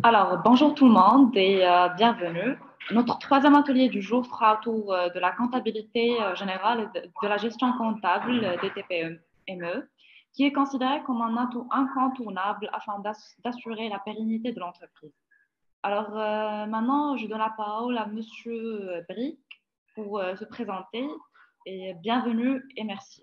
Alors, bonjour tout le monde et bienvenue. Notre troisième atelier du jour sera autour de la comptabilité générale et de la gestion comptable des TPE-ME, qui est considérée comme un atout incontournable afin d'assurer la pérennité de l'entreprise. Alors, maintenant, je donne la parole à Monsieur Brick pour se présenter et bienvenue et merci.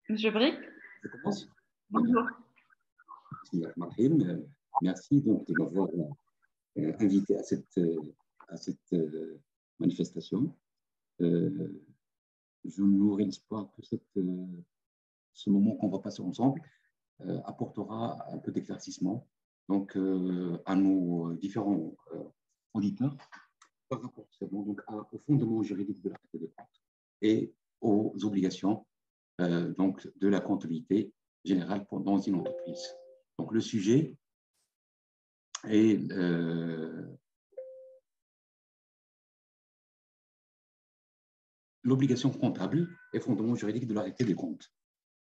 Monsieur Brick. Je commence. Bonjour. Merci donc de m'avoir invité à cette manifestation. Je nourris l'espoir que ce moment qu'on va passer ensemble apportera un peu d'éclaircissement donc, à nos différents auditeurs par rapport donc, au fondement juridique de la République des comptes et aux obligations donc, de la comptabilité générale dans une entreprise. Donc, le sujet est l'obligation comptable et fondement juridique de l'arrêté des comptes.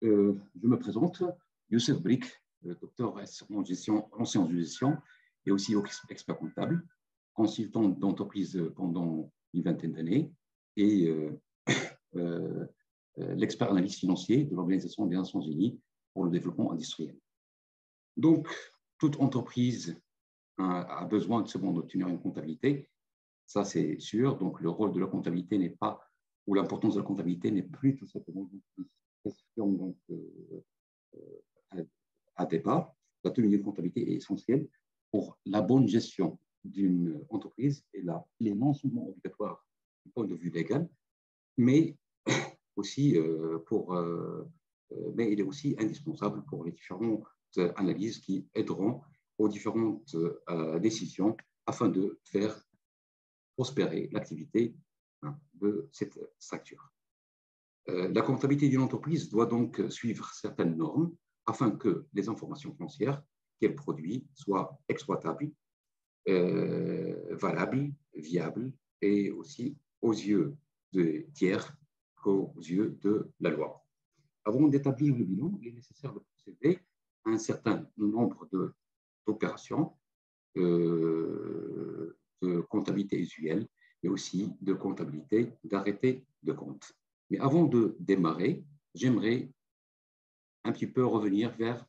Je me présente, Youssef Brick, docteur en sciences de gestion et aussi expert comptable, consultant d'entreprise pendant une vingtaine d'années et l'expert analyste financier de l'Organisation des Nations Unies pour le développement industriel. Donc, toute entreprise a besoin de ce monde d'obtenir une comptabilité, ça c'est sûr. Donc, le rôle de la comptabilité n'est pas, ou l'importance de la comptabilité n'est plus tout simplement une question donc, à débat. La tenue de comptabilité est essentielle pour la bonne gestion d'une entreprise et là, il est non seulement obligatoire du point de vue légal, mais aussi mais il est aussi indispensable pour les différentes analyses qui aideront aux différentes décisions afin de faire prospérer l'activité de cette structure. La comptabilité d'une entreprise doit donc suivre certaines normes afin que les informations financières qu'elle produit soient exploitables, valables, viables et aussi aux yeux des tiers qu'aux yeux de la loi. Avant d'établir le bilan, il est nécessaire de procéder à un certain nombre d'opérations de comptabilité usuelle, mais aussi de comptabilité d'arrêté de compte. Mais avant de démarrer, j'aimerais un petit peu revenir vers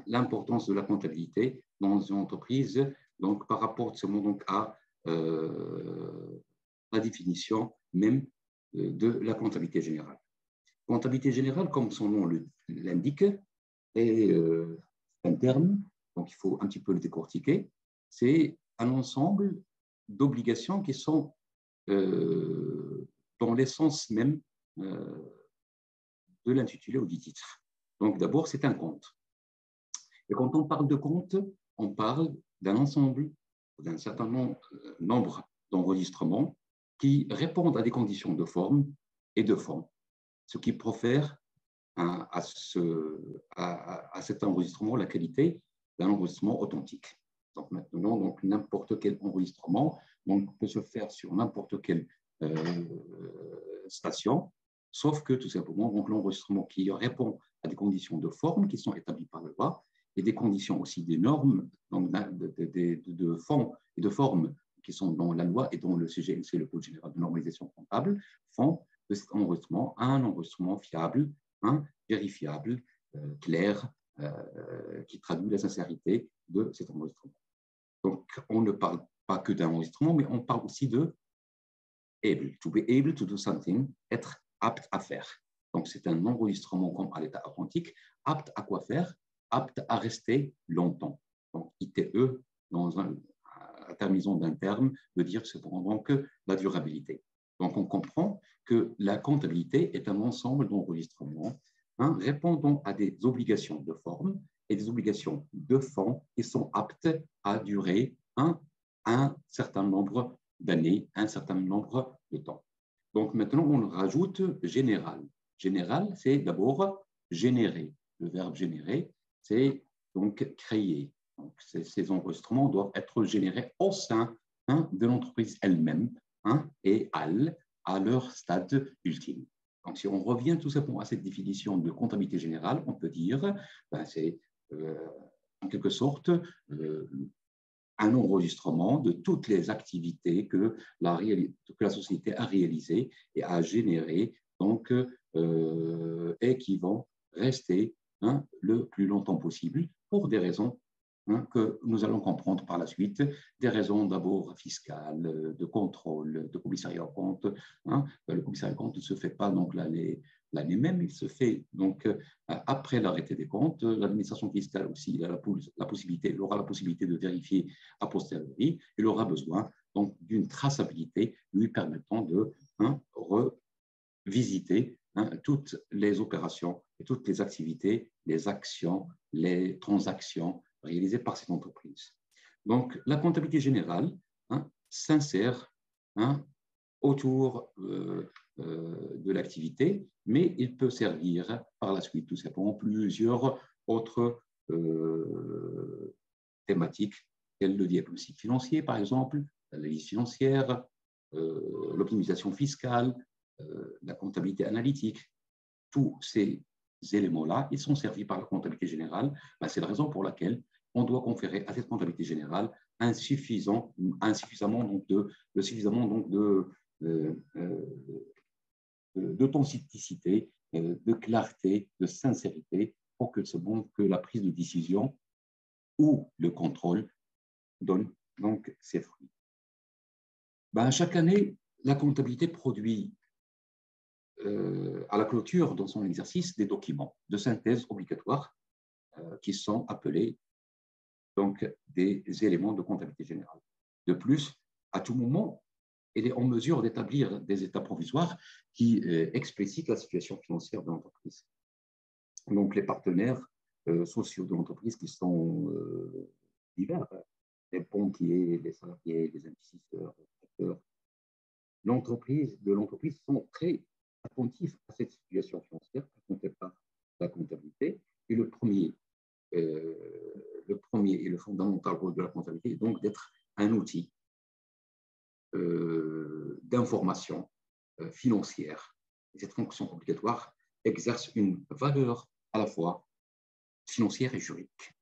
l'importance de la comptabilité dans une entreprise, donc par rapport donc, à la définition même de la comptabilité générale. Comptabilité générale, comme son nom l'indique, est un terme, donc il faut un petit peu le décortiquer. C'est un ensemble d'obligations qui sont dans l'essence même de l'intitulé ou du titre. Donc d'abord, c'est un compte. Et quand on parle de compte, on parle d'un ensemble, d'un certain nombre d'enregistrements qui répondent à des conditions de forme et de fond, ce qui profère à cet enregistrement la qualité d'un enregistrement authentique. Donc maintenant, donc, n'importe quel enregistrement peut se faire sur n'importe quelle station, sauf que tout simplement, l'enregistrement qui répond à des conditions de forme qui sont établies par la loi et des conditions aussi des normes donc, de fond et de forme qui sont dans la loi et dont le CGNC, le Code général de normalisation comptable, font de cet enregistrement un enregistrement fiable, vérifiable, clair, qui traduit la sincérité de cet enregistrement. Donc, on ne parle pas que d'un enregistrement, mais on parle aussi de able, to be able to do something, être apte à faire. Donc, c'est un enregistrement comme à l'état authentique, apte à quoi faire, apte à rester longtemps. Donc, ITE, dans la terminaison d'un terme, veut dire cependant que la durabilité. Donc, on comprend que la comptabilité est un ensemble d'enregistrements répondant à des obligations de forme et des obligations de fond qui sont aptes à durer un certain nombre d'années, un certain nombre de temps. Donc, maintenant, on rajoute général. Général, c'est d'abord générer. Le verbe générer, c'est donc créer, Donc, ces enregistrements doivent être générés au sein de l'entreprise elle-même et à leur stade ultime. Donc, si on revient tout simplement à cette définition de comptabilité générale, on peut dire c'est en quelque sorte un enregistrement de toutes les activités que la société a réalisées et a générées, donc, et qui vont rester le plus longtemps possible pour des raisons que nous allons comprendre par la suite, des raisons d'abord fiscales, de contrôle, de commissariat aux comptes. Le commissariat aux comptes ne se fait pas donc l'année même, il se fait donc après l'arrêté des comptes. L'administration fiscale aussi il aura la possibilité de vérifier a posteriori. Il aura besoin donc d'une traçabilité lui permettant de revisiter toutes les opérations et toutes les activités, les actions, les transactions réalisées par cette entreprise. Donc, la comptabilité générale s'insère autour de l'activité, mais il peut servir par la suite tout simplement plusieurs autres thématiques, telles le diagnostic financier, par exemple, l'analyse financière, l'optimisation fiscale, la comptabilité analytique. Tous ces éléments-là, ils sont servis par la comptabilité générale. C'est la raison pour laquelle on doit conférer à cette comptabilité générale suffisamment d'authenticité, de clarté, de sincérité, pour que c'est bon que la prise de décision ou le contrôle donne donc ses fruits. Chaque année, la comptabilité produit à la clôture dans son exercice des documents de synthèse obligatoires qui sont appelés donc des éléments de comptabilité générale. De plus, à tout moment, elle est en mesure d'établir des états provisoires qui explicitent la situation financière de l'entreprise. Donc, les partenaires sociaux de l'entreprise qui sont divers, les banquiers, les salariés, les investisseurs, les acteurs de l'entreprise sont très attentifs à cette situation financière racontée par la comptabilité. Et le premier et le fondamental rôle de la comptabilité est donc d'être un outil d'information financière. Et cette fonction obligatoire exerce une valeur à la fois financière et juridique.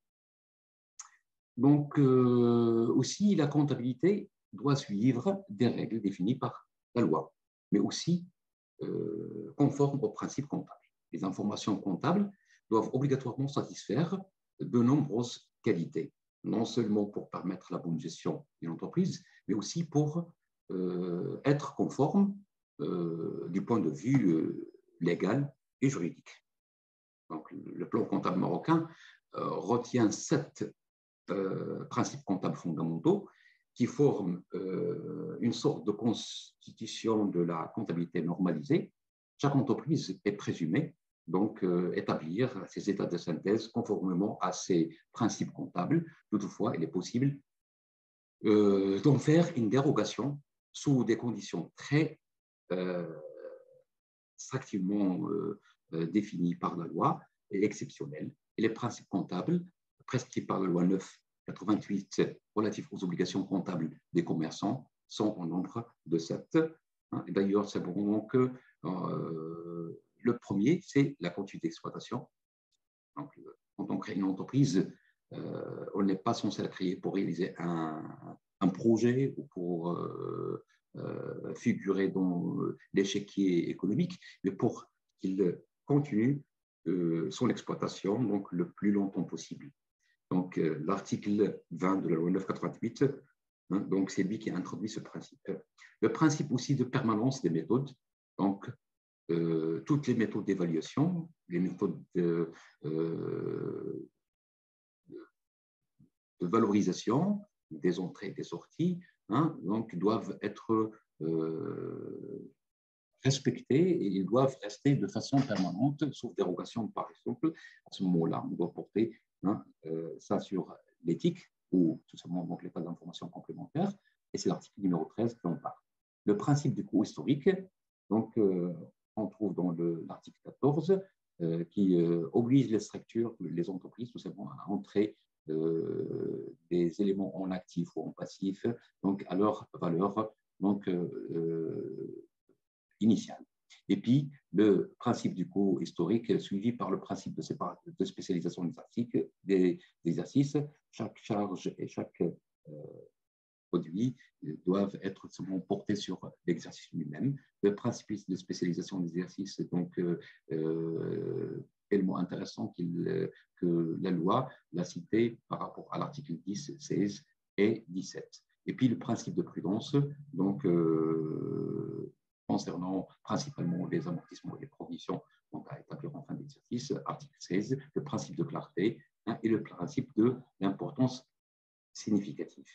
Donc, aussi, la comptabilité doit suivre des règles définies par la loi, mais aussi conformes aux principes comptables. Les informations comptables doivent obligatoirement satisfaire de nombreuses qualités, non seulement pour permettre la bonne gestion d'une entreprise, mais aussi pour être conforme du point de vue légal et juridique. Donc, le plan comptable marocain retient 7 principes comptables fondamentaux qui forment une sorte de constitution de la comptabilité normalisée. Chaque entreprise est présumée donc établir ses états de synthèse conformément à ces principes comptables. Toutefois, il est possible d'en faire une dérogation sous des conditions très strictement définies par la loi et exceptionnelles. Et les principes comptables prescrits par la loi 9/88 relatifs aux obligations comptables des commerçants sont au nombre de 7. D'ailleurs, c'est bon que le premier, c'est la continuité d'exploitation. Donc, quand on crée une entreprise, on n'est pas censé la créer pour réaliser un projet ou pour figurer dans l'échiquier économique, mais pour qu'il continue son exploitation donc, le plus longtemps possible. Donc, l'article 20 de la loi 9/88, donc c'est lui qui a introduit ce principe. Le principe aussi de permanence des méthodes, donc toutes les méthodes d'évaluation, les méthodes de valorisation des entrées et des sorties, donc doivent être respectés et ils doivent rester de façon permanente, sauf dérogation par exemple. À ce moment-là, on doit porter ça sur l'éthique ou tout simplement donc l'état d'information complémentaire, et c'est l'article numéro 13 qui en parle. Le principe du coût historique, donc on trouve dans l'article 14 qui oblige les structures, les entreprises tout simplement à entrer des éléments en actif ou en passif, donc à leur valeur donc, initiale. Et puis, le principe du coût historique suivi par le principe de spécialisation des exercices. Chaque charge et chaque produits doivent être portés sur l'exercice lui-même. Le principe de spécialisation des exercices est donc tellement intéressant que la loi l'a cité par rapport à l'article 10, 16 et 17. Et puis le principe de prudence, donc concernant principalement les amortissements et les provisions donc à établir en fin d'exercice, article 16, le principe de clarté et le principe de l'importance significative.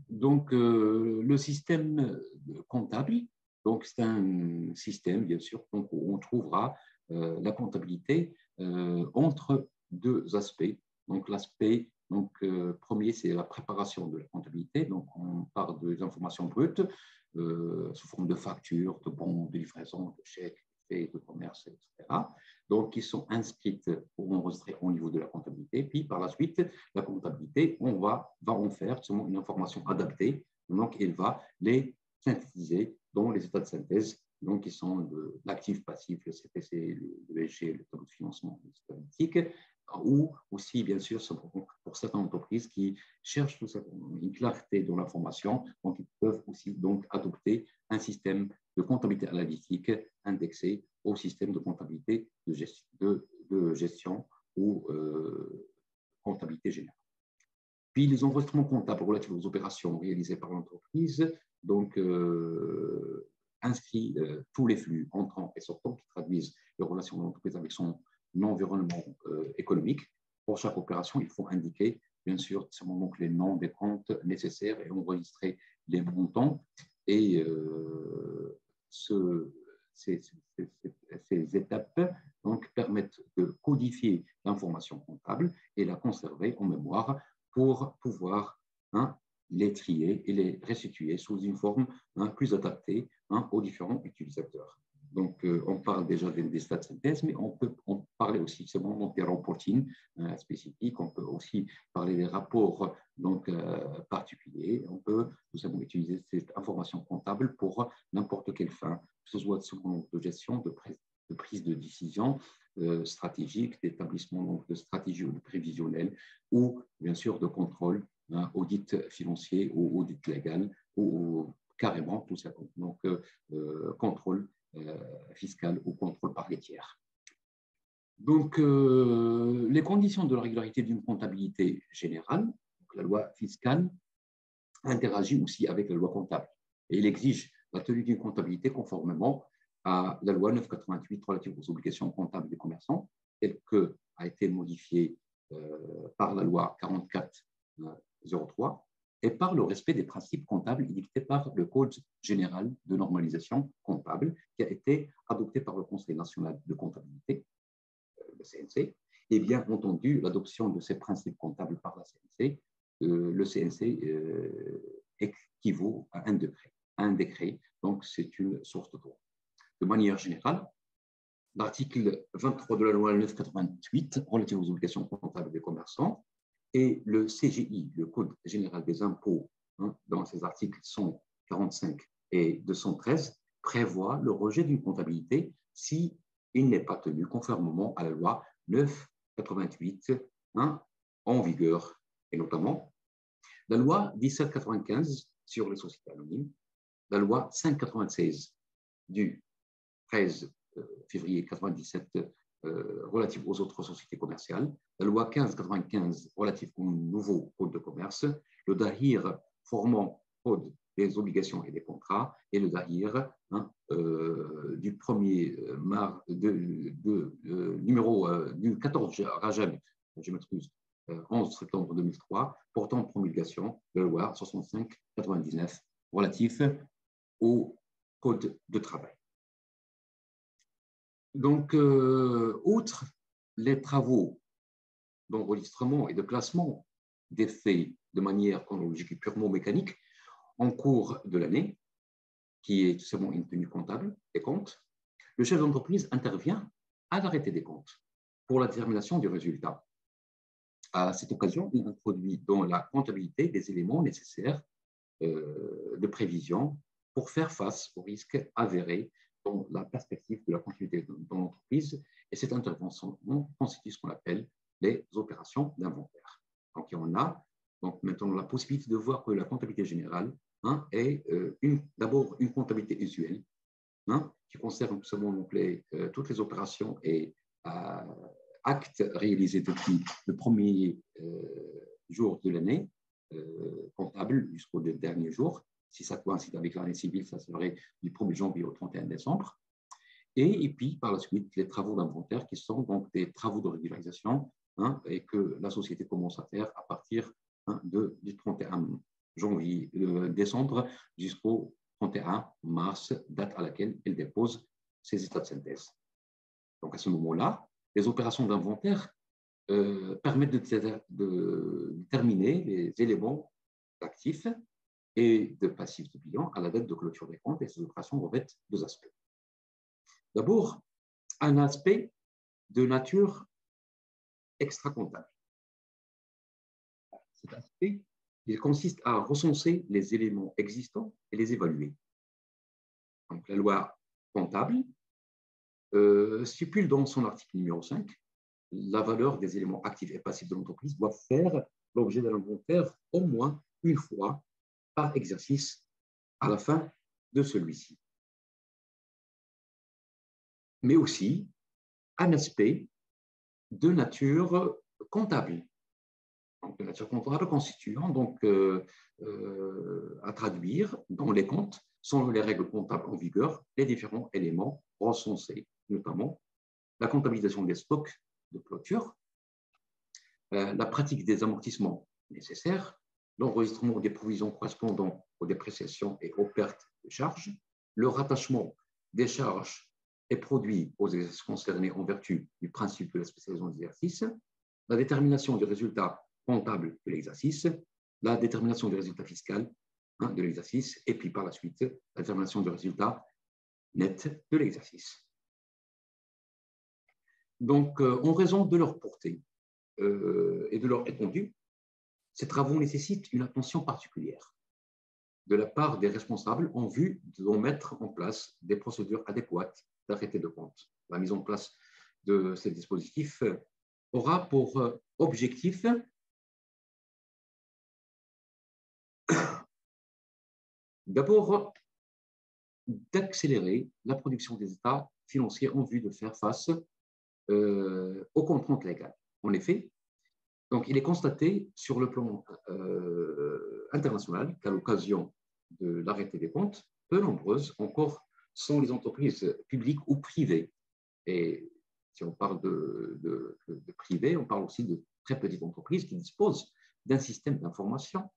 Donc, le système comptable, donc c'est un système, bien sûr, donc, où on trouvera la comptabilité entre deux aspects. Donc, l'aspect premier, c'est la préparation de la comptabilité. Donc, on parle des informations brutes sous forme de factures, de bons, de livraison, de chèques, de commerce, etc. Donc, qui sont inscrites pour enregistrer au niveau de la comptabilité. Puis, par la suite, la comptabilité, on va en faire une information adaptée. Donc, il va les synthétiser dans les états de synthèse, donc qui sont l'actif, passif, le CPC, le ESG, le tableau de financement, le statistique, ou aussi, bien sûr, pour certaines entreprises qui cherchent tout simplement une clarté dans l'information, donc ils peuvent aussi donc adopter un système de comptabilité analytique indexé au système de comptabilité de gestion ou comptabilité générale. Puis les enregistrements comptables relatifs aux opérations réalisées par l'entreprise, donc inscrit tous les flux entrants et sortants qui traduisent les relations de l'entreprise avec son environnement économique. Pour chaque opération, il faut indiquer, bien sûr, donc les noms des comptes nécessaires et enregistrer les montants. Et ces étapes donc, permettent de codifier l'information comptable et la conserver en mémoire pour pouvoir les trier et les restituer sous une forme plus adaptée aux différents utilisateurs. Donc, on parle déjà des stats synthèse, mais on peut parler aussi des reporting spécifiques, on peut aussi parler des rapports donc, particuliers, on peut tout simplement utiliser cette information comptable pour n'importe quelle fin, que ce soit de gestion, de prise de décision stratégique, d'établissement de stratégie ou de prévisionnel, ou bien sûr de contrôle, audit financier ou audit légal, ou carrément tout ça. Donc, contrôle fiscal ou contrôle par les tiers. Donc, les conditions de la régularité d'une comptabilité générale, donc la loi fiscale, interagit aussi avec la loi comptable. Et il exige la tenue d'une comptabilité conformément à la loi 988 relative aux obligations comptables des commerçants, telle que a été modifiée par la loi 4403 et par le respect des principes comptables édictés par le Code général de normalisation comptable qui a été adopté par le Conseil national de comptabilité, le CNC, et bien entendu l'adoption de ces principes comptables par la CNC. Le CNC équivaut à un décret, donc c'est une source de droit. De manière générale, l'article 23 de la loi 988 relative aux obligations comptables des commerçants et le CGI, le Code général des impôts, dans ses articles 145 et 213, prévoit le rejet d'une comptabilité si il n'est pas tenu conformément à la loi 988 en vigueur, et notamment la loi 1795 sur les sociétés anonymes, la loi 596 du 13 février 1997 relative aux autres sociétés commerciales, la loi 1595 relative au nouveau code de commerce, le DAHIR formant code des obligations et des contrats, et le DAHIR du 1er mars numéro du 14 Rajab, je m'excuse, 11 septembre 2003, portant promulgation de la loi 65-99 relatif au code de travail. Donc, outre les travaux d'enregistrement et de classement des faits de manière chronologique et purement mécanique en cours de l'année, qui est tout simplement une tenue comptable des comptes, le chef d'entreprise intervient à l'arrêté des comptes pour la détermination du résultat. À cette occasion, il introduit dans la comptabilité des éléments nécessaires de prévision pour faire face aux risques avérés dans la perspective de la continuité de l'entreprise. Et cette intervention constitue ce qu'on appelle les opérations d'inventaire. Donc, on a donc, maintenant la possibilité de voir que la comptabilité générale est d'abord une comptabilité usuelle qui concerne tout simplement donc, toutes les opérations et actes réalisés depuis le premier jour de l'année comptable jusqu'au dernier jour. Si ça coïncide avec l'année civile, ça serait du 1er janvier au 31 décembre. Et puis, par la suite, les travaux d'inventaire qui sont donc des travaux de régularisation et que la société commence à faire à partir du 31 janvier, décembre jusqu'au 31 mars, date à laquelle elle dépose ses états de synthèse. Donc, à ce moment-là, les opérations d'inventaire permettent de déterminer les éléments d'actifs et de passifs du bilan à la date de clôture des comptes, et ces opérations revêtent deux aspects. D'abord, un aspect de nature extra-comptable. Cet aspect, il consiste à recenser les éléments existants et les évaluer. Donc, la loi comptable stipule dans son article numéro 5 la valeur des éléments actifs et passifs de l'entreprise doit faire l'objet d'un inventaire au moins une fois par exercice à la fin de celui-ci. Mais aussi un aspect de nature comptable. Donc, de nature comptable constituant donc, à traduire dans les comptes, selon les règles comptables en vigueur, les différents éléments recensés, notamment la comptabilisation des stocks de clôture, la pratique des amortissements nécessaires, l'enregistrement des provisions correspondant aux dépréciations et aux pertes de charges, le rattachement des charges et produits aux exercices concernés en vertu du principe de la spécialisation des exercices, la détermination du résultat comptable de l'exercice, la détermination du résultat fiscal de l'exercice, et puis par la suite, la détermination du résultat net de l'exercice. Donc, en raison de leur portée et de leur étendue, ces travaux nécessitent une attention particulière de la part des responsables en vue de mettre en place des procédures adéquates d'arrêté de compte. La mise en place de ces dispositifs aura pour objectif d'abord d'accélérer la production des états financiers en vue de faire face aux contraintes légales. En effet, donc, il est constaté sur le plan international qu'à l'occasion de l'arrêté des comptes, peu nombreuses encore sont les entreprises publiques ou privées. Et si on parle de privé, on parle aussi de très petites entreprises qui disposent d'un système d'information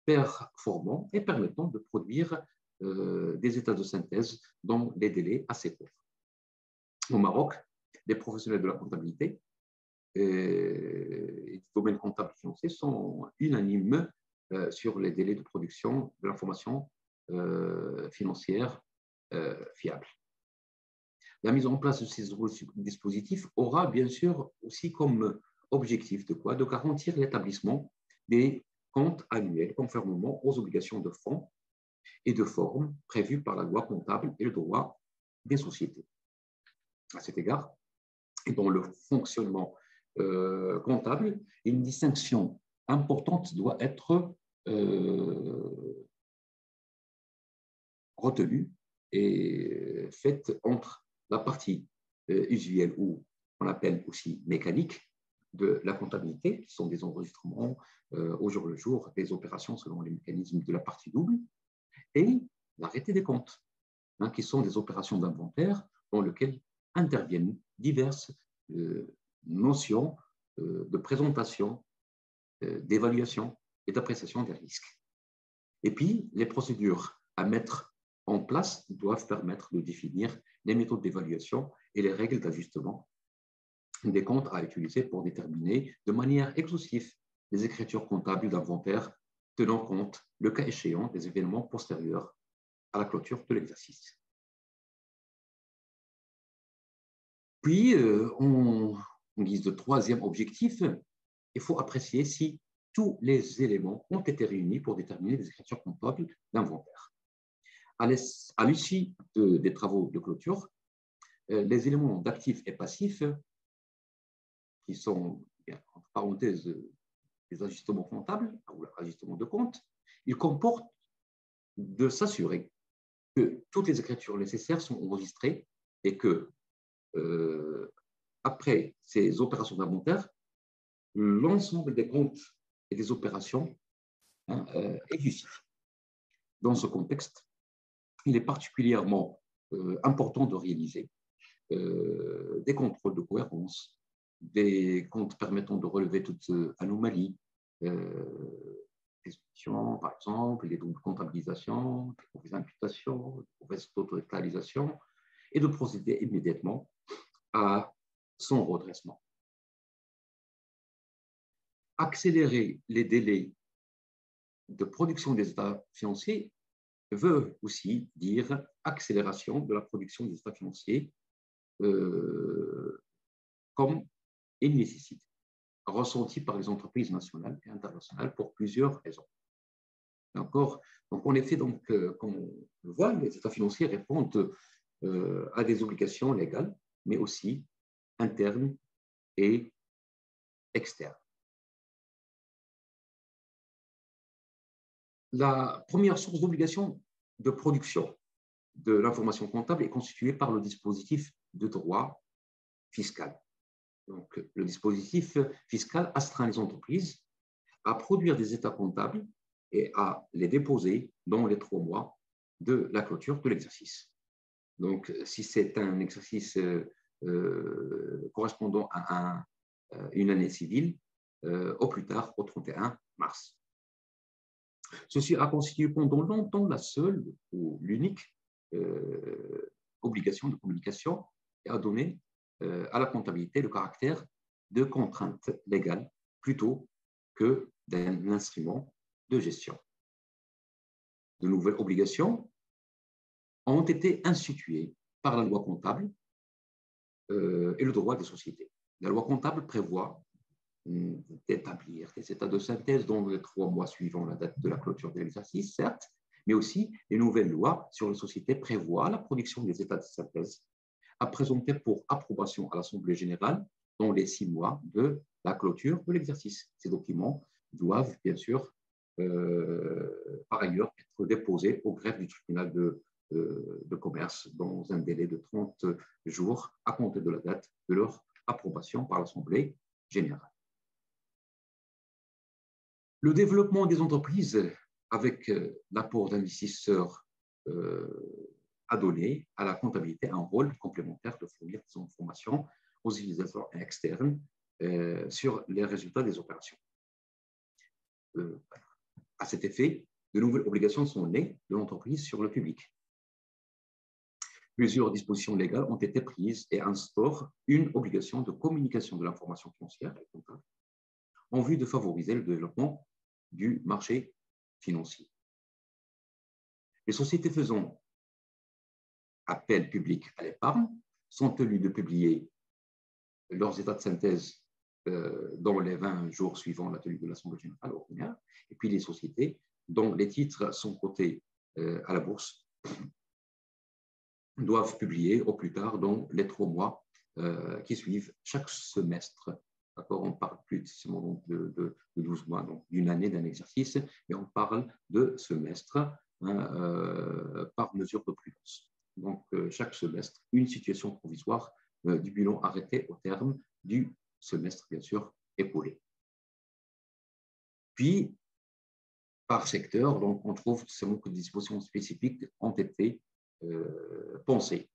performant et permettant de produire des états de synthèse dans des délais assez courts. Au Maroc, les professionnels de la comptabilité et du domaine comptable financier sont unanimes sur les délais de production de l'information financière fiable. La mise en place de ces dispositifs aura bien sûr aussi comme objectif de garantir l'établissement des comptes annuels conformément aux obligations de fond et de forme prévues par la loi comptable et le droit des sociétés. À cet égard, et dans le fonctionnement comptable, une distinction importante doit être retenue et faite entre la partie usuelle ou on appelle aussi mécanique de la comptabilité, qui sont des enregistrements au jour le jour, des opérations selon les mécanismes de la partie double, et l'arrêté des comptes, qui sont des opérations d'inventaire dans lesquelles interviennent diverses notions de présentation, d'évaluation et d'appréciation des risques. Et puis, les procédures à mettre en place doivent permettre de définir les méthodes d'évaluation et les règles d'ajustement des comptes à utiliser pour déterminer de manière exhaustive les écritures comptables d'inventaire tenant compte, le cas échéant, des événements postérieurs à la clôture de l'exercice. Puis, en guise de troisième objectif, il faut apprécier si tous les éléments ont été réunis pour déterminer les écritures comptables d'inventaire. À l'issue des travaux de clôture, les éléments d'actifs et passifs, qui sont, entre parenthèses, les ajustements comptables ou l'ajustement de compte, ils comportent de s'assurer que toutes les écritures nécessaires sont enregistrées et que, après ces opérations d'inventaire, l'ensemble des comptes et des opérations est justifié. Dans ce contexte, il est particulièrement important de réaliser des contrôles de cohérence, des comptes permettant de relever toute anomalie, des options, par exemple, les doubles comptabilisations, les mauvaises imputations, les mauvaises totalisations, et de procéder immédiatement à son redressement. Accélérer les délais de production des états financiers veut aussi dire accélération de la production des états financiers comme il nécessite, ressenti par les entreprises nationales et internationales pour plusieurs raisons. D'accord. Donc, en effet, comme on le voit, les états financiers répondent à des obligations légales, mais aussi internes et externes. La première source d'obligation de production de l'information comptable est constituée par le dispositif de droit fiscal. Donc, le dispositif fiscal astreint les entreprises à produire des états comptables et à les déposer dans les 3 mois de la clôture de l'exercice. Donc, si c'est un exercice correspondant à une année civile, au plus tard au 31 mars. Ceci a constitué pendant longtemps la seule ou l'unique obligation de communication et a donné à la comptabilité le caractère de contrainte légale plutôt que d'un instrument de gestion. De nouvelles obligations ont été instituées par la loi comptable et le droit des sociétés. La loi comptable prévoit d'établir des états de synthèse dans les 3 mois suivant la date de la clôture de l'exercice, certes, mais aussi les nouvelles lois sur les sociétés prévoient la production des états de synthèse à présenter pour approbation à l'Assemblée générale dans les 6 mois de la clôture de l'exercice. Ces documents doivent, bien sûr, par ailleurs, être déposés au greffe du tribunal de commerce dans un délai de 30 jours à compter de la date de leur approbation par l'Assemblée générale. Le développement des entreprises avec l'apport d'investisseurs a donné à la comptabilité un rôle complémentaire de fournir des informations aux utilisateurs externes sur les résultats des opérations. À cet effet, de nouvelles obligations sont nées de l'entreprise sur le public. Plusieurs dispositions légales ont été prises et instaurent une obligation de communication de l'information financière et comptable en vue de favoriser le développement du marché financier. Les sociétés faisant appel public à l'épargne sont tenues de publier leurs états de synthèse dans les 20 jours suivant la tenue de l'Assemblée générale ordinaire, et puis les sociétés dont les titres sont cotés à la bourse doivent publier au plus tard dans les 3 mois qui suivent chaque semestre. On ne parle plus de 12 mois, donc d'une année d'un exercice, mais on parle de semestre par mesure de prudence. Donc, chaque semestre, une situation provisoire du bilan arrêté au terme du semestre, bien sûr, écoulé. Puis, par secteur, donc, on trouve que des dispositions spécifiques ont été pensées.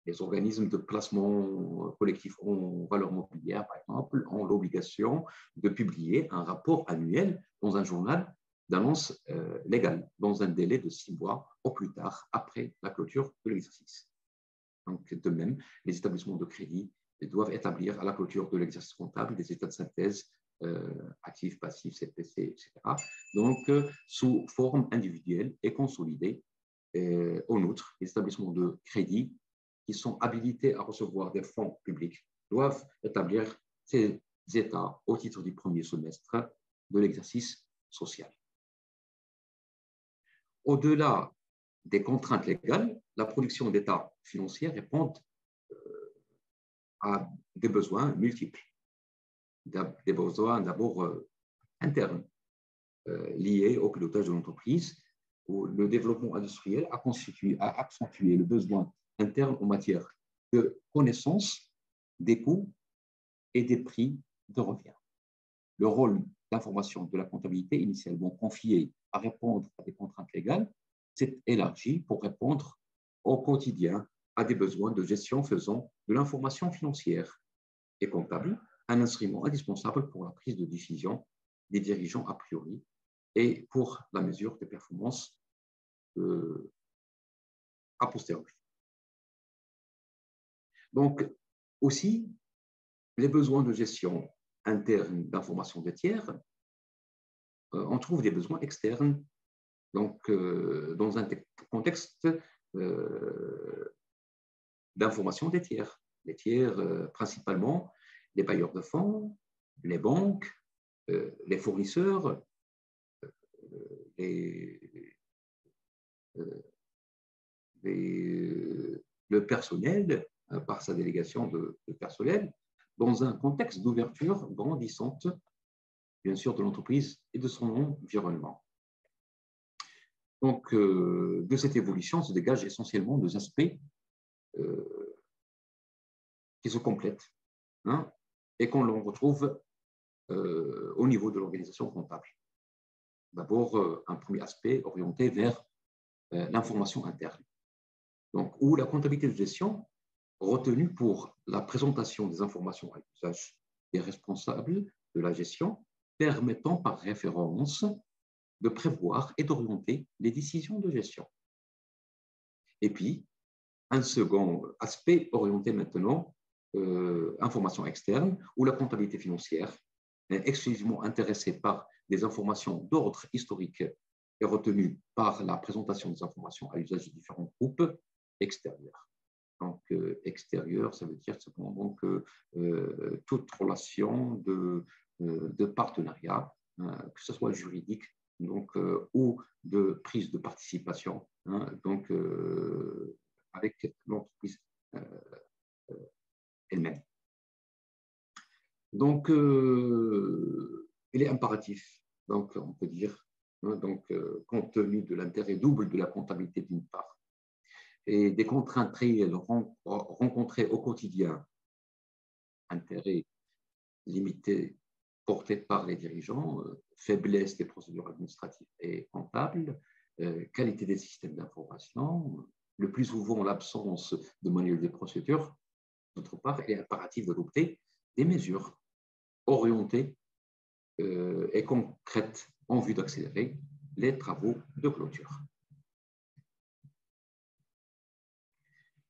Les organismes de placement collectif en valeur mobilière, par exemple, ont l'obligation de publier un rapport annuel dans un journal d'annonce légale, dans un délai de 6 mois au plus tard après la clôture de l'exercice. Donc, de même, les établissements de crédit doivent établir à la clôture de l'exercice comptable des états de synthèse actifs, passifs, CPC, etc. Donc, sous forme individuelle et consolidée. En outre, les établissements de crédit qui sont habilités à recevoir des fonds publics doivent établir ces États au titre du premier semestre de l'exercice social. Au-delà des contraintes légales, la production d'État financier répond à des besoins multiples, des besoins d'abord internes liés au pilotage de l'entreprise, où le développement industriel a accentué le besoin interne en matière de connaissance des coûts et des prix de revient. Le rôle d'information de la comptabilité, initialement confié à répondre à des contraintes légales, s'est élargi pour répondre au quotidien à des besoins de gestion faisant de l'information financière et comptable un instrument indispensable pour la prise de décision des dirigeants a priori et pour la mesure des performances a posteriori. Donc, aussi, les besoins de gestion interne d'information des tiers, on trouve des besoins externes, donc dans un contexte d'information des tiers. Les tiers, principalement, les bailleurs de fonds, les banques, les fournisseurs, le personnel, par sa délégation de personnel, dans un contexte d'ouverture grandissante, bien sûr, de l'entreprise et de son environnement. Donc, de cette évolution se dégagent essentiellement deux aspects qui se complètent et qu'on retrouve au niveau de l'organisation comptable. D'abord, un premier aspect orienté vers l'information interne, donc, où la comptabilité de gestion retenue pour la présentation des informations à l'usage des responsables de la gestion, permettant par référence de prévoir et d'orienter les décisions de gestion. Et puis, un second aspect orienté maintenant, information externe, où la comptabilité financière est exclusivement intéressée par des informations d'ordre historique et retenue par la présentation des informations à l'usage de différents groupes extérieurs. Donc, extérieur, ça veut dire simplement donc, toute relation de partenariat, que ce soit juridique donc, ou de prise de participation, donc, avec l'entreprise elle-même. Donc, il est impératif, donc, on peut dire, donc, compte tenu de l'intérêt double de la comptabilité d'une part, et des contraintes réelles rencontrées au quotidien, intérêts limités portés par les dirigeants, faiblesse des procédures administratives et comptables, qualité des systèmes d'information, le plus souvent l'absence de manuel des procédures. D'autre part, il est impératif d'adopter des mesures orientées et concrètes en vue d'accélérer les travaux de clôture.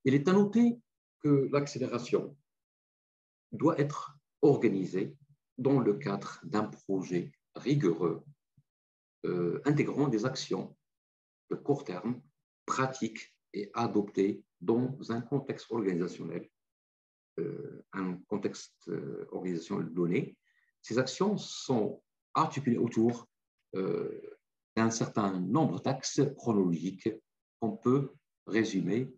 Il est à noter que l'accélération doit être organisée dans le cadre d'un projet rigoureux intégrant des actions de court terme, pratiques et adoptées dans un contexte organisationnel, donné. Ces actions sont articulées autour d'un certain nombre d'axes chronologiques qu'on peut résumer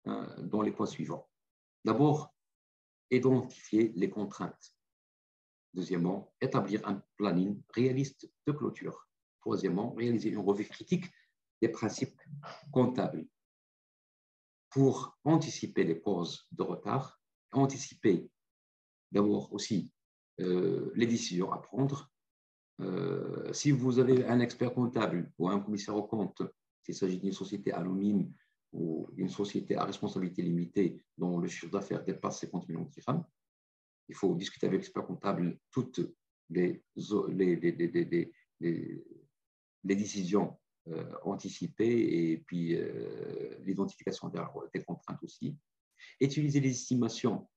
dans les points suivants. D'abord, identifier les contraintes. Deuxièmement, établir un planning réaliste de clôture. Troisièmement, réaliser une revue critique des principes comptables pour anticiper les causes de retard, anticiper d'abord aussi les décisions à prendre. Si vous avez un expert comptable ou un commissaire aux comptes, s'il s'agit d'une société anonyme ou une société à responsabilité limitée dont le chiffre d'affaires dépasse 50 millions de dirhams, il faut discuter avec l'expert comptable toutes les décisions anticipées et puis l'identification des contraintes aussi. Utiliser les estimations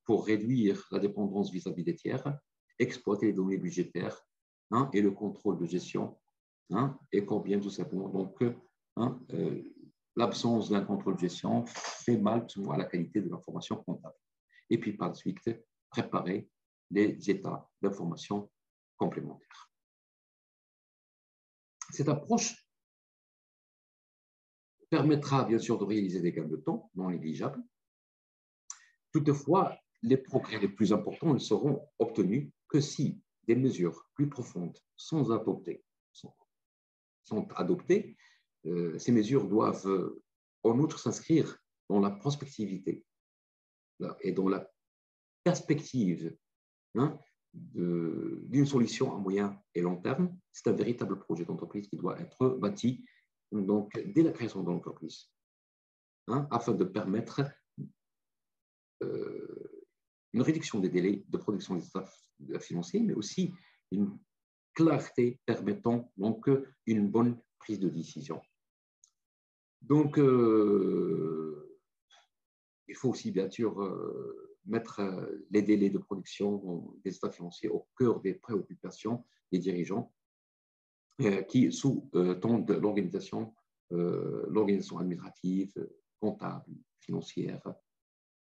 pour réduire la dépendance vis-à-vis des tiers, exploiter les données budgétaires et le contrôle de gestion, et combien tout simplement. Donc, l'absence d'un contrôle de gestion fait mal à la qualité de l'information comptable. Et puis par la suite, préparer les états d'information complémentaires. Cette approche permettra bien sûr de réaliser des gains de temps non négligeables. Toutefois, les progrès les plus importants ne seront obtenus que si des mesures plus profondes sont adoptées. Ces mesures doivent en outre s'inscrire dans la prospectivité et dans la perspective d'une solution à moyen et long terme. C'est un véritable projet d'entreprise qui doit être bâti donc, dès la création de l'entreprise, afin de permettre une réduction des délais de production des états financiers, mais aussi une clarté permettant donc une bonne prise de décision. Donc, il faut aussi bien sûr mettre les délais de production des états financiers au cœur des préoccupations des dirigeants qui sous-tendent l'organisation administrative, comptable, financière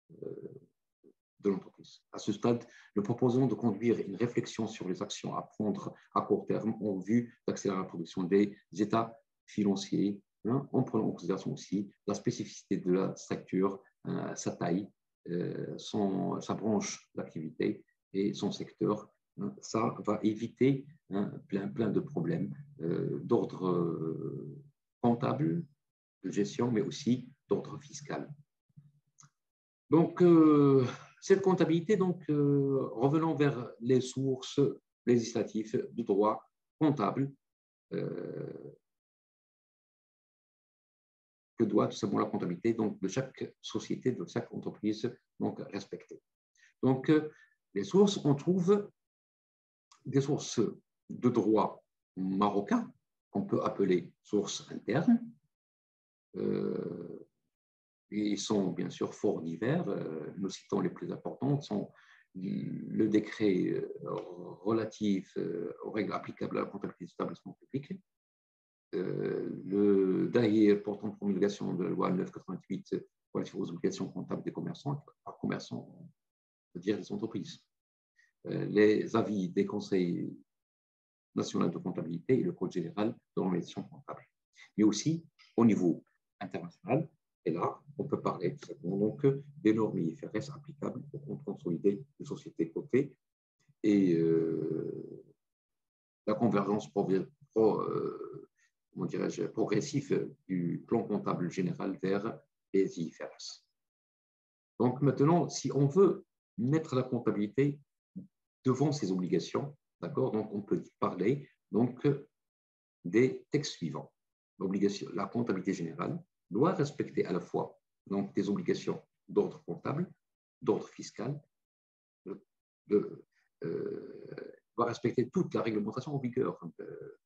de l'entreprise. À ce stade, nous proposons de conduire une réflexion sur les actions à prendre à court terme en vue d'accélérer la production des états financiers, en prenant en considération aussi la spécificité de la structure, sa taille, sa branche d'activité et son secteur. Ça va éviter plein de problèmes d'ordre comptable, de gestion, mais aussi d'ordre fiscal. Donc, cette comptabilité, revenons vers les sources législatives du droit comptable que doit tout simplement la comptabilité de chaque société, de chaque entreprise respecter. Donc, les sources, on trouve des sources de droit marocain, qu'on peut appeler sources internes. Ils sont bien sûr fort divers. Nous citons les plus importantes, sont le décret relatif aux règles applicables à la comptabilité des établissements publics, le DAHIR portant promulgation de la loi 988 relative aux obligations comptables des commerçants, par commerçants, on peut dire des entreprises, les avis des conseils nationaux de comptabilité et le code général de l'organisation comptable, mais aussi au niveau international. Et là, on peut parler tout simplement donc des normes IFRS applicables au compte consolidé de sociétés cotées et la convergence progressive du plan comptable général vers les IFRS. Donc maintenant, si on veut mettre la comptabilité devant ses obligations, d'accord, donc on peut parler des textes suivants. La comptabilité générale doit respecter à la fois des obligations d'ordre comptable, d'ordre fiscal, doit respecter toute la réglementation en vigueur,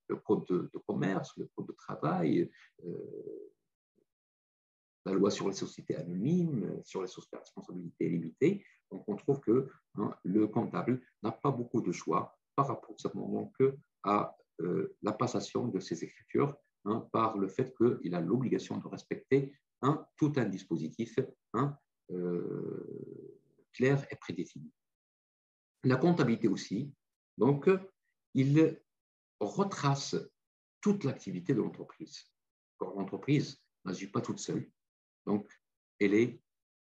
le code de commerce, le code de travail, la loi sur les sociétés anonymes, sur les sociétés à responsabilité limitée. Donc, on trouve que le comptable n'a pas beaucoup de choix par rapport simplement à la passation de ces écritures par le fait qu'il a l'obligation de respecter tout un dispositif clair et prédéfini. La comptabilité aussi, donc, il retrace toute l'activité de l'entreprise. L'entreprise n'agit pas toute seule, donc elle est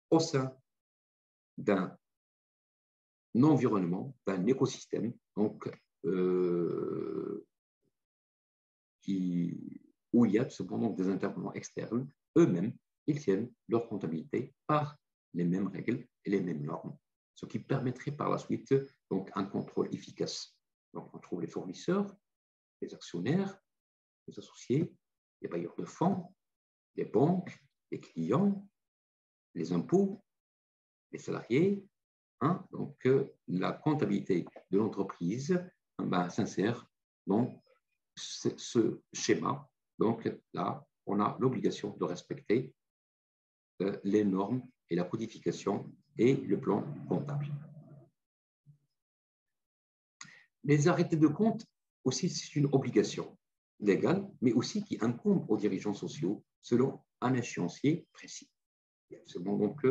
au sein d'un environnement, d'un écosystème, donc, où il y a cependant des intervenants externes. Eux-mêmes, ils tiennent leur comptabilité par les mêmes règles et les mêmes normes, ce qui permettrait par la suite donc un contrôle efficace. Donc, on trouve les fournisseurs, les actionnaires, les associés, les bailleurs de fonds, les banques, les clients, les impôts, les salariés. Donc, la comptabilité de l'entreprise s'insère dans ce schéma. Donc, là, on a l'obligation de respecter les normes et la codification et le plan comptable. Les arrêtés de compte aussi, c'est une obligation légale, mais aussi qui incombe aux dirigeants sociaux selon un échéancier précis. Il y a seulement donc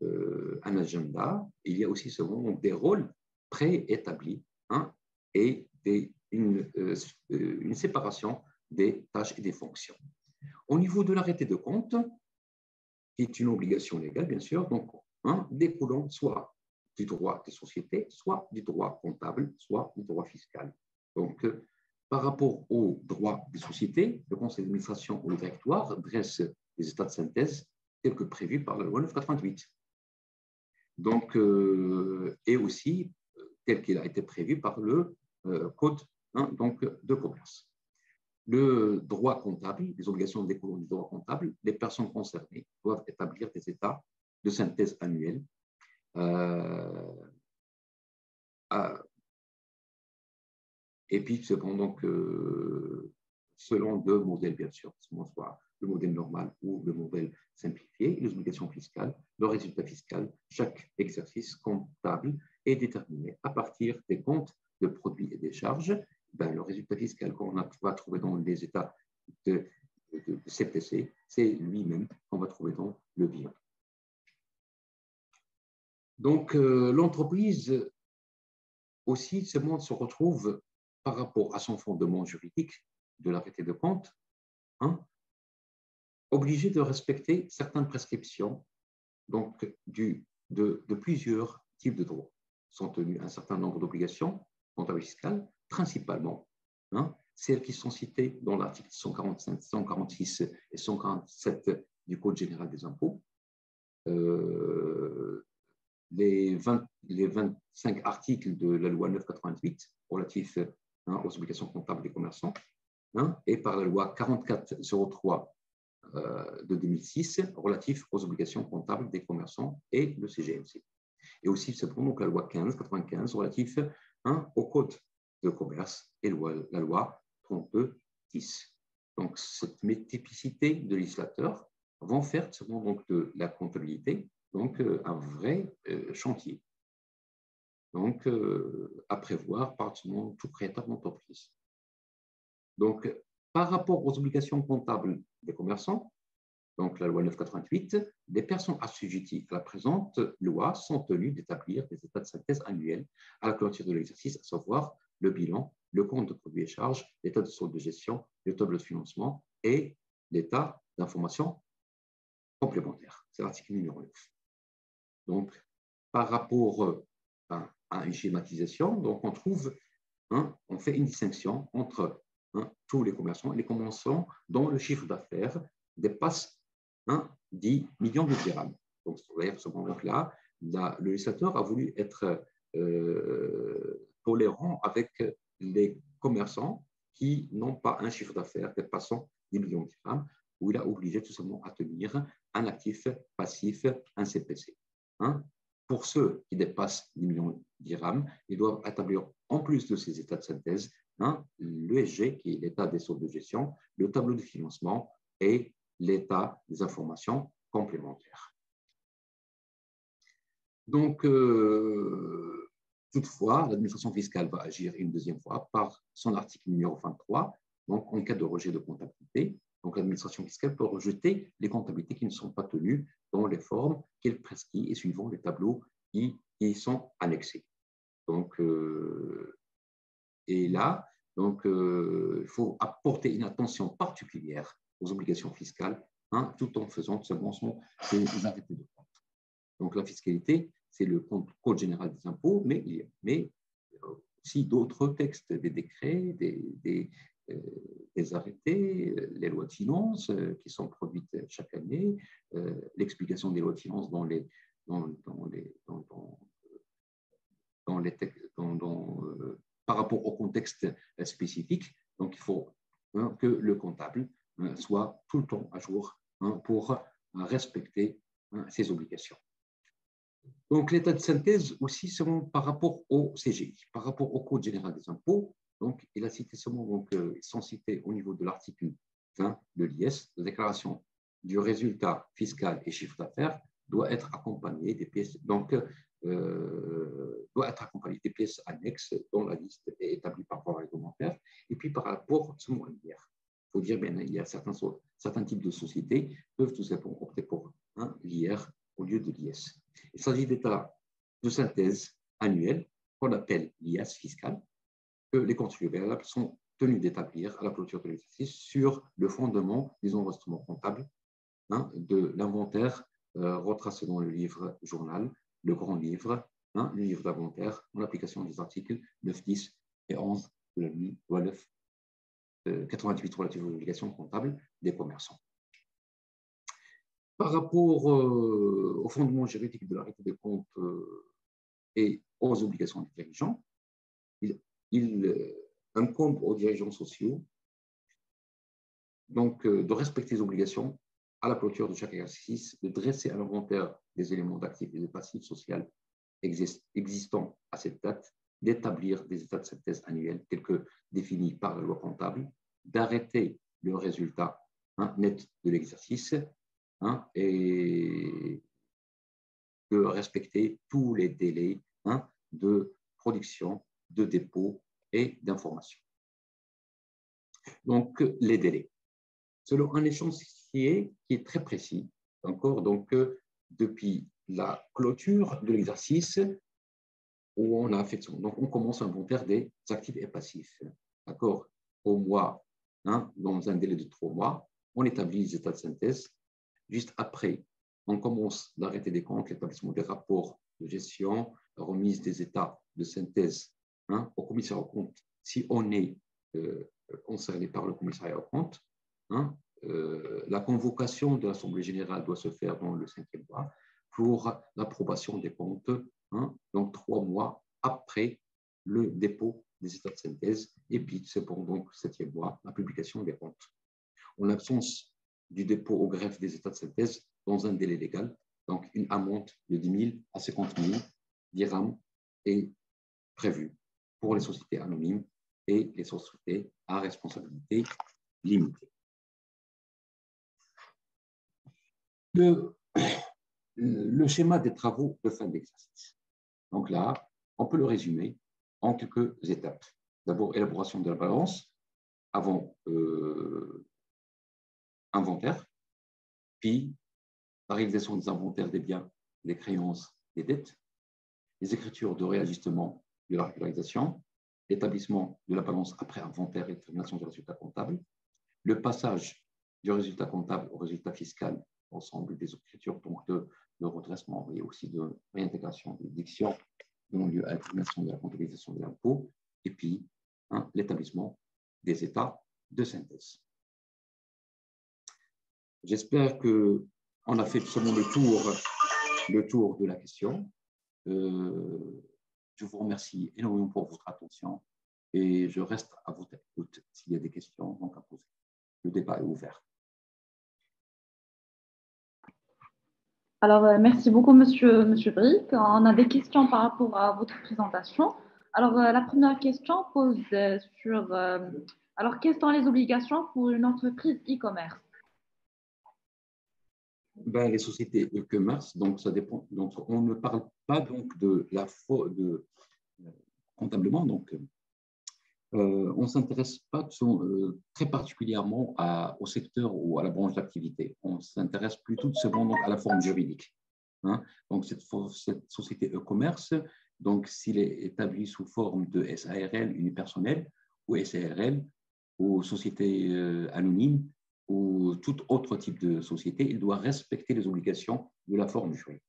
un agenda, il y a aussi souvent des rôles préétablis, hein, et une séparation des tâches et des fonctions. Au niveau de l'arrêté de compte, qui est une obligation légale, bien sûr, donc, hein, découlant soit du droit des sociétés, soit du droit comptable, soit du droit fiscal. Donc, par rapport au droit des sociétés, le conseil d'administration ou le directoire dresse des états de synthèse tels que prévus par la loi 988. Donc, et aussi tel qu'il a été prévu par le code, hein, donc, de commerce. Le droit comptable, les obligations découlant du droit comptable, les personnes concernées doivent établir des états de synthèse annuels et puis, cependant que selon deux modèles, bien sûr, soit le modèle normal ou le modèle simplifié, les obligations fiscales, le résultat fiscal, chaque exercice comptable est déterminé à partir des comptes de produits et des charges. Ben, le résultat fiscal qu'on va trouver dans les états de CPC, c'est lui-même qu'on va trouver dans le bilan. Donc, l'entreprise aussi, ce monde se retrouve par rapport à son fondement juridique de l'arrêté de compte, hein, obligé de respecter certaines prescriptions donc, de plusieurs types de droits. Sont tenues un certain nombre d'obligations comptables fiscales, principalement, hein, celles qui sont citées dans l'article 145, 146 et 147 du Code général des impôts. Les 25 articles de la loi 988 relatifs, hein, aux obligations comptables des commerçants, hein, et par la loi 4403 de 2006 relatif aux obligations comptables des commerçants et le CGMC. Et aussi, donc, la loi 1595 relative, hein, au code de commerce et la loi 3210. Donc, cette multiplicité de législateurs vont faire donc, de la comptabilité donc, un vrai chantier. Donc, à prévoir par tout créateur d'entreprise. Donc, par rapport aux obligations comptables des commerçants, donc la loi 988, les personnes assujetties à la présente loi sont tenues d'établir des états de synthèse annuels à la clôture de l'exercice, à savoir le bilan, le compte de produits et charges, l'état de solde de gestion, le tableau de financement et l'état d'information complémentaire. C'est l'article numéro 9. Donc, par rapport à une schématisation, donc on trouve, hein, on fait une distinction entre, hein, tous les commerçants dont le chiffre d'affaires dépasse, hein, 10 millions de dirhams. Donc, à ce moment-là, le législateur a voulu être tolérant avec les commerçants qui n'ont pas un chiffre d'affaires dépassant 10 millions de dirhams, où il a obligé tout simplement à tenir un actif passif, un CPC. Hein? Pour ceux qui dépassent 10 millions de dirhams, ils doivent établir, en plus de ces états de synthèse, hein, l'ESG, qui est l'état des soldes de gestion, le tableau de financement et l'état des informations complémentaires. Donc, toutefois, l'administration fiscale va agir une deuxième fois par son article numéro 23, donc en cas de rejet de comptabilité. Donc, l'administration fiscale peut rejeter les comptabilités qui ne sont pas tenues dans les formes qu'elle prescrit et suivant les tableaux qui sont annexés. Donc, et là, donc, il faut apporter une attention particulière aux obligations fiscales, hein, tout en faisant seulement ces arrêtés de compte. Donc, la fiscalité, c'est le Code général des impôts, mais aussi d'autres textes, des décrets, des arrêtés, les lois de finances qui sont produites chaque année, l'explication des lois de finances par rapport au contexte spécifique. Donc, il faut, hein, que le comptable, hein, soit tout le temps à jour, hein, pour respecter, hein, ses obligations. Donc, l'état de synthèse aussi seulement par rapport au CGI, par rapport au Code général des impôts. Donc, il a cité seulement, donc, ils sont cités au niveau de l'article 20 de l'IS, la déclaration du résultat fiscal et chiffre d'affaires doit être accompagnée des pièces, donc, doit être accompagnée des pièces annexes dont la liste est établie par voie réglementaire. Et puis, par rapport seulement à l'IR, il faut dire, bien, il y a certains types de sociétés qui peuvent tout simplement opter pour, hein, l'IR au lieu de l'IS. Il s'agit d'états de synthèse annuels qu'on appelle l'IAS fiscal, que les contribuables sont tenus d'établir à la clôture de l'exercice sur le fondement des enregistrements comptables de l'inventaire retracé dans le livre journal, le grand livre, le livre d'inventaire, en application des articles 9, 10 et 11 de la loi 9 88 relative aux obligations comptables des commerçants. Par rapport au fondement juridique de l'arrêté des comptes et aux obligations des dirigeants, il incombe aux dirigeants sociaux donc, de respecter les obligations à la clôture de chaque exercice, de dresser un inventaire des éléments d'actifs et de passifs sociaux existants à cette date, d'établir des états de synthèse annuels tels que définis par la loi comptable, d'arrêter le résultat net de l'exercice et de respecter tous les délais de production, de dépôt et d'information. Donc, les délais. Selon un échéancier qui est très précis, encore, donc, depuis la clôture de l'exercice où on a fait son. Donc, on commence à inventaire des actifs et passifs. D'accord? Au mois, dans un délai de 3 mois, on établit les états de synthèse. Juste après, on commence d'arrêter des comptes, l'établissement des rapports de gestion, la remise des états de synthèse au commissaire aux comptes, si on est concerné par le commissariat aux comptes. La convocation de l'Assemblée générale doit se faire dans le 5e mois pour l'approbation des comptes, donc 3 mois après le dépôt des états de synthèse, et puis c'est pour donc le 7e mois la publication des comptes. En l'absence du dépôt au greffe des états de synthèse dans un délai légal, donc une amende de 10 000 à 50 000 dirhams est prévue pour les sociétés anonymes et les sociétés à responsabilité limitée. Le schéma des travaux de fin d'exercice. Donc là, on peut le résumer en quelques étapes. D'abord, élaboration de la balance avant inventaire, puis la réalisation des inventaires des biens, des créances, des dettes, les écritures de réajustement de la régularisation, l'établissement de la balance après inventaire et détermination du résultat comptable, le passage du résultat comptable au résultat fiscal, ensemble des écritures donc de redressement et aussi de réintégration des déductions donnant lieu à la détermination de la comptabilisation de l'impôt, et puis l'établissement des états de synthèse. J'espère qu'on a fait seulement le tour de la question. Je vous remercie énormément pour votre attention et je reste à votre écoute s'il y a des questions donc à poser. Le débat est ouvert. Alors, merci beaucoup, monsieur Brick. On a des questions par rapport à votre présentation. Alors, la première question pose sur alors, quelles sont les obligations pour une entreprise e-commerce? Ben, les sociétés e-commerce, donc ça dépend. Donc, on ne parle pas donc de la comptablement. Donc, on ne s'intéresse pas très particulièrement au secteur ou à la branche d'activité. On s'intéresse plutôt cependant à la forme juridique. Donc, cette société e-commerce, donc s'il est établi sous forme de SARL unipersonnel ou SARL ou société anonyme ou tout autre type de société, il doit respecter les obligations de la forme juridique.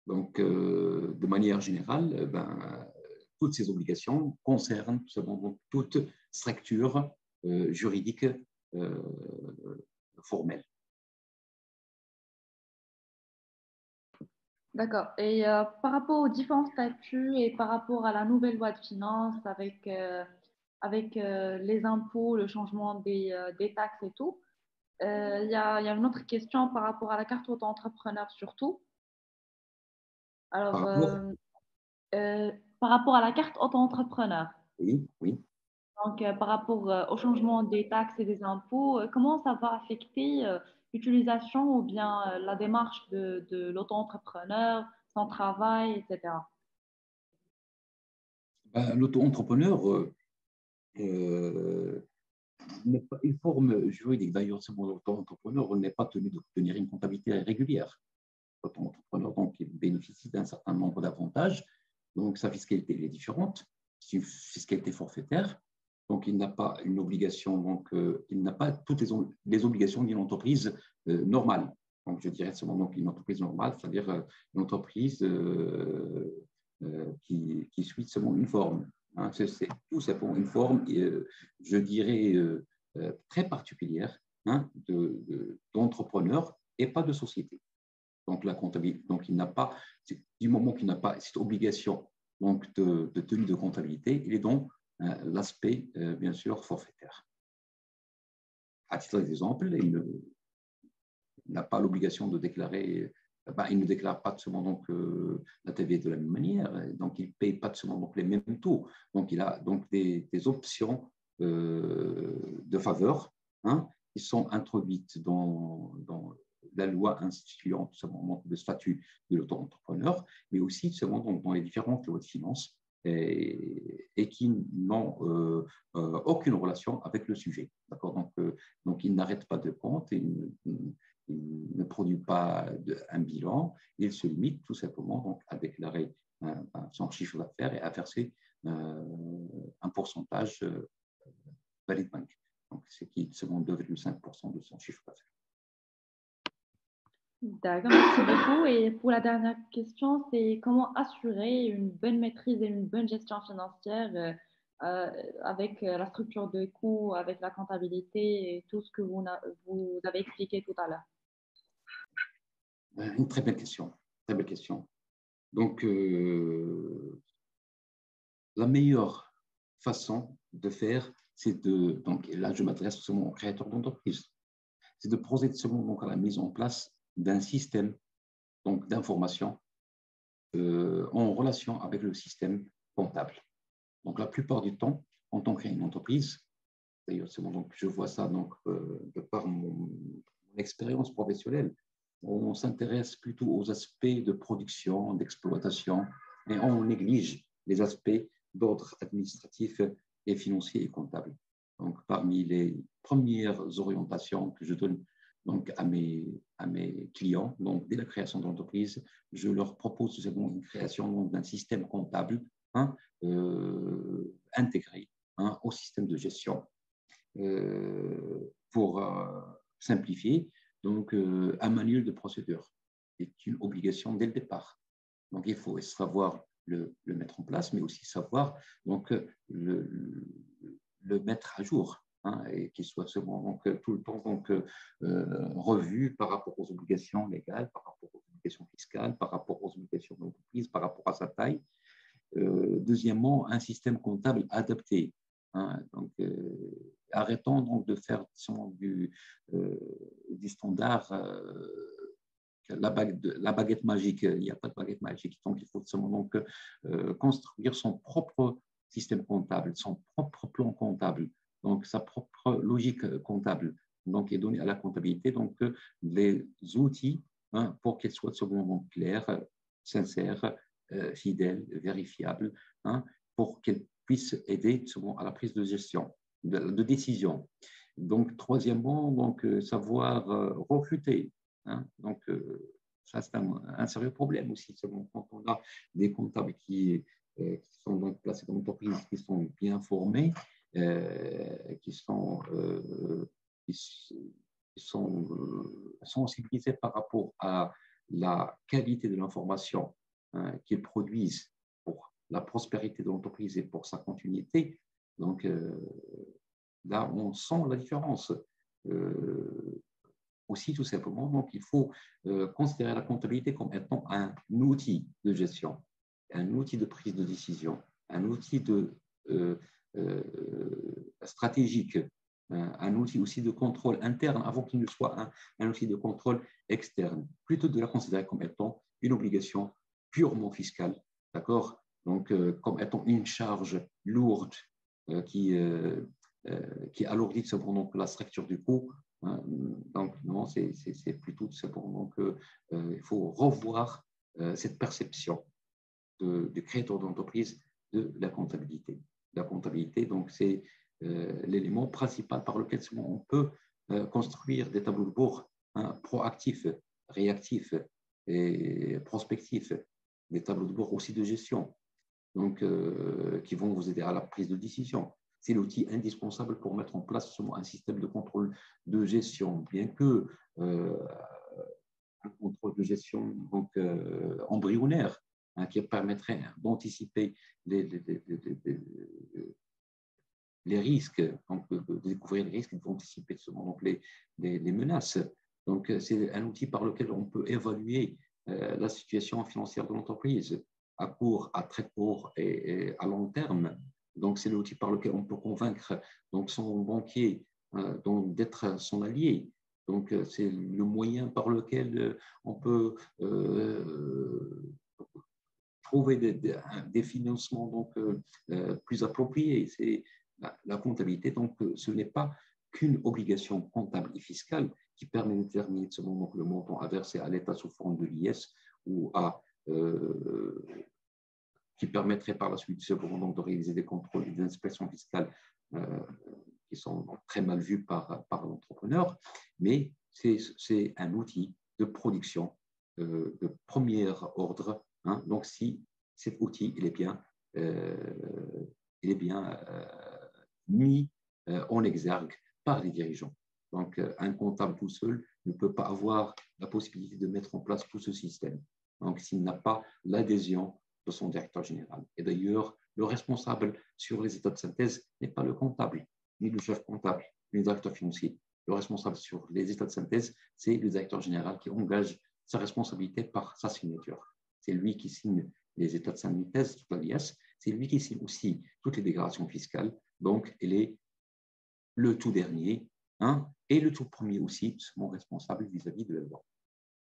Donc, de manière générale, toutes ces obligations concernent toute structure juridique formelle. D'accord. Et par rapport aux différents statuts et par rapport à la nouvelle loi de finances avec les impôts, le changement des taxes et tout, il y a une autre question par rapport à la carte auto-entrepreneur surtout. Alors, par rapport à la carte auto-entrepreneur. Oui, oui. Donc, par rapport au changement des taxes et des impôts, comment ça va affecter l'utilisation ou bien la démarche de l'auto-entrepreneur, son travail, etc. L'auto-entrepreneur n'est pas une forme juridique. D'ailleurs, l'auto-entrepreneur n'est pas tenu de tenir une comptabilité régulière. l'auto-entrepreneur, donc, il bénéficie d'un certain nombre d'avantages. Donc, sa fiscalité est différente. C'est une fiscalité forfaitaire. Donc, il n'a pas une obligation, donc, il n'a pas toutes les obligations d'une entreprise normale. Donc, je dirais seulement donc, une entreprise normale, c'est-à-dire une entreprise qui suit seulement une forme. Hein. C'est tout simplement une forme, je dirais, très particulière, hein, d'entrepreneur et pas de société. Donc, la comptabilité, donc il n'a pas, du moment qu'il n'a pas cette obligation donc, de tenue de comptabilité, il est donc l'aspect, bien sûr, forfaitaire. À titre d'exemple, il n'a pas l'obligation de déclarer, il ne déclare pas seulement donc, la TVA de la même manière, donc il ne paye pas seulement donc, les mêmes taux. Donc, il a donc des options de faveur, hein, qui sont introduites dans la loi instituant tout simplement le statut de l'auto-entrepreneur, mais aussi tout simplement dans les différentes lois de finances et qui n'ont aucune relation avec le sujet. Donc, il n'arrête pas de compte, il ne produit pas un bilan, il se limite tout simplement donc, à déclarer son chiffre d'affaires et à verser un pourcentage valid bank, donc ce qui est seulement 2,5% de son chiffre d'affaires. D'accord, merci beaucoup. Et pour la dernière question, c'est comment assurer une bonne maîtrise et une bonne gestion financière avec la structure de coûts, avec la comptabilité et tout ce que vous avez expliqué tout à l'heure. Une très belle question. Très belle question. Donc, la meilleure façon de faire, c'est de, donc là je m'adresse seulement aux créateurs d'entreprise, c'est de procéder seulement donc à la mise en place d'un système d'information en relation avec le système comptable. Donc la plupart du temps, quand on crée une entreprise, d'ailleurs donc je vois ça donc de par mon expérience professionnelle, on s'intéresse plutôt aux aspects de production, d'exploitation, et on néglige les aspects d'ordre administratif et financier et comptable. Donc, parmi les premières orientations que je donne donc, à mes clients, donc, dès la création d'entreprise, je leur propose tout simplement une création d'un système comptable intégré au système de gestion pour simplifier. Donc, un manuel de procédure est une obligation dès le départ. Donc, il faut savoir le mettre en place, mais aussi savoir donc, le mettre à jour, hein, et qu'il soit seulement donc, tout le temps donc, revu par rapport aux obligations légales, par rapport aux obligations fiscales, par rapport aux obligations d'entreprise, par rapport à sa taille. Deuxièmement, un système comptable adapté. Hein, donc, arrêtons donc de faire du standard la baguette magique. Il n'y a pas de baguette magique. Donc, il faut seulement donc, construire son propre système comptable, son propre plan comptable, donc sa propre logique comptable, donc, et donner à la comptabilité donc, les outils pour qu'elle soit seulement claire, sincère, fidèle, vérifiable, pour qu'elle puisse aider souvent à la prise de gestion, de décision. Donc, troisièmement, donc, savoir recruter. Donc, ça, c'est un sérieux problème aussi. Quand on a des comptables qui sont donc placés dans l'entreprise, qui sont bien formés, qui sont sensibilisés par rapport à la qualité de l'information qu'ils produisent pour la prospérité de l'entreprise et pour sa continuité. Donc, là, on sent la différence. Aussi, tout simplement, donc, il faut considérer la comptabilité comme étant un outil de gestion, un outil de prise de décision, un outil stratégique, un outil aussi de contrôle interne avant qu'il ne soit un outil de contrôle externe, plutôt de la considérer comme étant une obligation purement fiscale, d'accord? Donc, comme étant une charge lourde qui alourdit cependant la structure du coût. Donc, non, c'est plutôt cependant qu'il faut revoir cette perception du créateur d'entreprise de la comptabilité. La comptabilité, donc, c'est l'élément principal par lequel on peut construire des tableaux de bord proactifs, réactifs et prospectifs, des tableaux de bord aussi de gestion, donc, qui vont vous aider à la prise de décision. C'est l'outil indispensable pour mettre en place un système de contrôle de gestion, bien que un contrôle de gestion donc, embryonnaire, hein, qui permettrait d'anticiper les risques, donc de découvrir les risques, d'anticiper donc les menaces. Donc, c'est un outil par lequel on peut évaluer la situation financière de l'entreprise à court, à très court et à long terme. Donc, c'est l'outil par lequel on peut convaincre donc, son banquier d'être son allié. Donc, c'est le moyen par lequel on peut trouver des financements donc, plus appropriés. C'est la comptabilité, donc, ce n'est pas qu'une obligation comptable et fiscale qui permet de déterminer ce moment le montant à verser à l'État sous forme de l'IS ou qui permettrait par la suite donc, de réaliser des contrôles et des inspections fiscales qui sont très mal vus par l'entrepreneur, mais c'est un outil de production de premier ordre. Hein. Donc, si cet outil il est bien mis en exergue par les dirigeants. Donc, un comptable tout seul ne peut pas avoir la possibilité de mettre en place tout ce système. Donc, s'il n'a pas l'adhésion de son directeur général. Et d'ailleurs, le responsable sur les états de synthèse n'est pas le comptable, ni le chef comptable, ni le directeur financier. Le responsable sur les états de synthèse, c'est le directeur général qui engage sa responsabilité par sa signature. C'est lui qui signe les états de synthèse, toute la l'IS, c'est lui qui signe aussi toutes les déclarations fiscales. Donc, il est le tout dernier, hein, et le tout premier aussi, mon responsable vis-à-vis de la loi.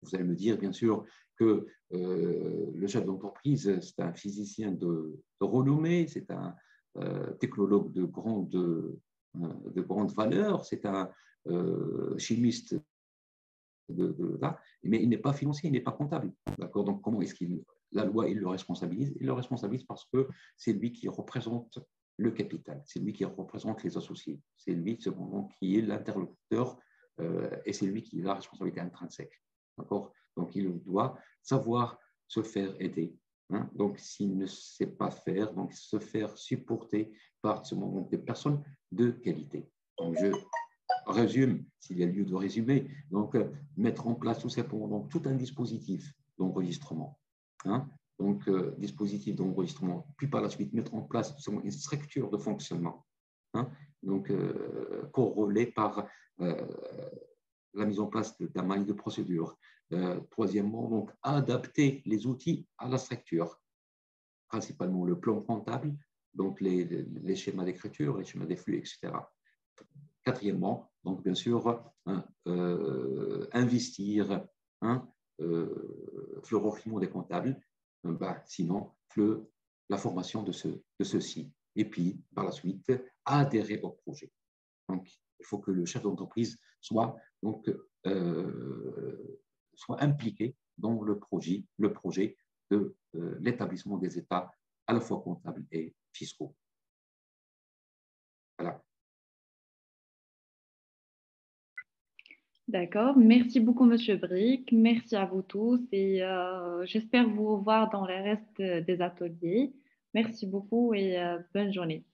Vous allez me dire, bien sûr, que le chef d'entreprise, c'est un physicien de renommée, c'est un technologue de grande valeur, c'est un chimiste mais il n'est pas financier, il n'est pas comptable. D'accord. Donc, comment est-ce qu'il la loi, il le responsabilise? Il le responsabilise parce que c'est lui qui représente le capital, c'est lui qui représente les associés, c'est lui cependant qui est l'interlocuteur et c'est lui qui a la responsabilité intrinsèque. D'accord. Donc, il doit savoir se faire aider. Hein. Donc, s'il ne sait pas faire, donc se faire supporter par ce moment des personnes de qualité. Donc, je résume, s'il y a lieu de résumer, donc mettre en place tout simplement donc, tout un dispositif d'enregistrement. Hein, donc, dispositif d'enregistrement, puis par la suite mettre en place tout simplement une structure de fonctionnement, hein, donc corrélée par la mise en place d'un manuel de procédure. Troisièmement, donc adapter les outils à la structure, principalement le plan comptable, donc les schémas d'écriture, les schémas des flux, etc. Quatrièmement, donc bien sûr, hein, investir le recrutement des comptables, sinon la formation de ceux-ci. Et puis, par la suite, adhérer au projet. Donc, il faut que le chef d'entreprise soit impliqué dans le projet de l'établissement des états à la fois comptables et fiscaux. Voilà. D'accord. Merci beaucoup, Monsieur Brick. Merci à vous tous et j'espère vous revoir dans le reste des ateliers. Merci beaucoup et bonne journée.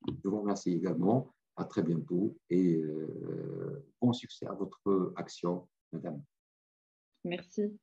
Je vous remercie également. À très bientôt et bon succès à votre action, madame. Merci.